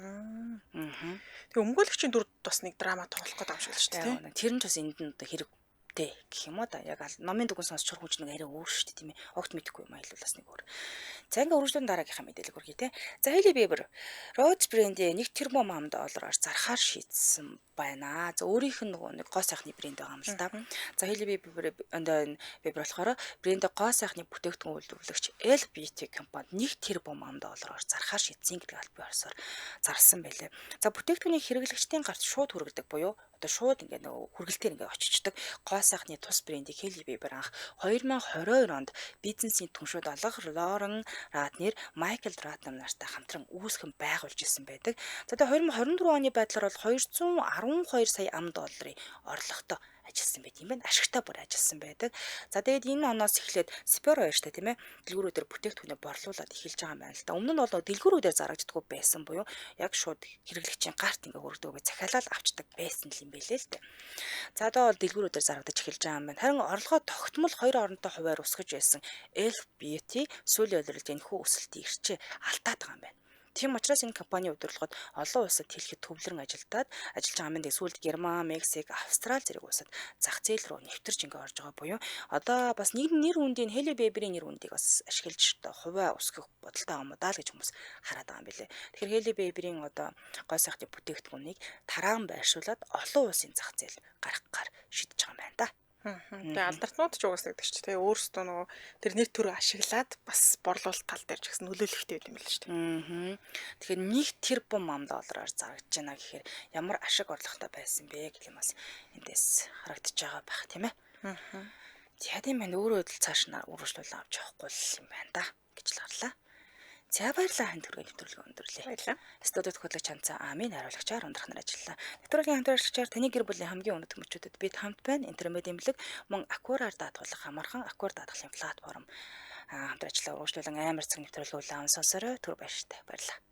Тэг өмгөөлөгчийн дүрд бас нэг драма тоглох гэдэг юм шиг л шүү дээ. Тэр нь ч бас энд нь одоо хэрэг гэх юм уу да. Яг номын дугуй сонсч хургууч нэг арай өөр шүү дээ тийм ээ. Огт мэдэхгүй юм аялуулаас нэг өөр. За ингээ үргэлжлэн дараагийнхаа мэдээлэл хүргэе те. За Hailey Bieber Rose Brand-ийн $1 тэрбум доллараар зархаар шийдсэн байна. За өөрийнх нь нөгөө нэг гоо сайхны брэнд байгаа юм л да. За Hailey Bieber болохоор брэндээ гоо сайхны бүтээгдэхүүн үйлдвэрлэгч LBT компанид $1 тэрбум доллараар зархаар шийдсэн гэдэг аль бие орсоор зарласан байлээ. За бүтээгдэхүүний хэрэглэгчдийн гарт шууд хүргэдэг буюу одоо шууд ингээ нөгөө хүргэлтээр ингээ очичдаг гоо сайхны тус брендийг Hailey Bieber анх 2022 онд бизнесийн түншүүд алга Lauren Ratner, Michael Ratner нартай хамтран үүсгэн байгуулж исэн байдаг. За тэгээ 2024 оны байдлаар бол 212 сая $200 орлоготой ажилласан байт юм байна. Ашигтай бүр ажилласан байдаг. За тэгээд энэ оноос эхлээд Spero хоёртай тийм ээ дэлгүүрүүдээр бүтээгдэхүүнээ борлуулад эхэлж байгаа юм байна л да. Өмнө нь бол дэлгүүрүүдээр зарагддаггүй байсан буюу яг шууд хэрэглэгчийн гарт ингээ хүрдэггүй захиалал авчдаг байсан юм байлээ л дээ. За одоо бол дэлгүүрүүдээр зарагдаж эхэлж байгаа юм байна. Харин орлогоо тогтмол хоёр оронтой хувиар өсгөж байсан LBT сүүлийн үеэрл энэхүү өсөлтийг ирчээ алтаад байгаа юм байна. Тийм учраас энэ компани удирдлагууд олон улсад хэлэхэд төвлөрөн ажиллаж байгаа юм. Сүүлд Герман, Мексик, Австрали зэрэг улсад зах зээл рүү нэвтэрч ингээ орж байгаа буюу одоо бас нэг нэр үндийн Halle Berry-ийн нэр үндийг бас ашиглаж одоо хувиа өсгөх бодолтой байгаа юм даа л гэж хүмүүс хараад байгаа юм билээ. Тэгэхээр Halle Berry-ийн одоо гой сайхны бүтээгдэхүүнийг тараан байршуулад олон улсын зах зээл гаргахаар шийдэж байгаа юм байна да. Тэгээ алдартнууд ч угаасаа гэдэг чи тэгээ өөрсдөө нөгөө тэр нэр төрөө ашиглаад бас борлуулалт тал дээр ч гэсэн нөлөөлөхтэй байт юм байна шүү дээ. Тэгэхээр 1 тэрбум $1 зарагдж байна гэхээр ямар ашиг орлоготой байсан бэ гэх юм бас эндээс харагдаж байгаа байх тийм ээ. За тийм байна. Өөрөө л цааш нь үргэлжлүүлэн авч явахгүй юм байна да гэж л гарлаа. За баярлалаа ханд хүргээ нэвтрүүлгээ өндөрлөө. Баярлалаа. Студид хөтлөгч Чанцаа Амийн хариулагчаар ундрах нар ажиллаа. Нэвтрүүлгийн хамт ажиллагчаар таны гэр бүлийн хамгийн өндөр төмөрчүүдэд бид хамт байна. Интермед имлэг мөн Аквараар даатгуулах хамархан Аквар даатгалын платформ хамт ажиллаа. Үргэлжлүүлэн амар цаг нэвтрүүлгээ аван сонсорой. Түр баяртай. Баярлалаа.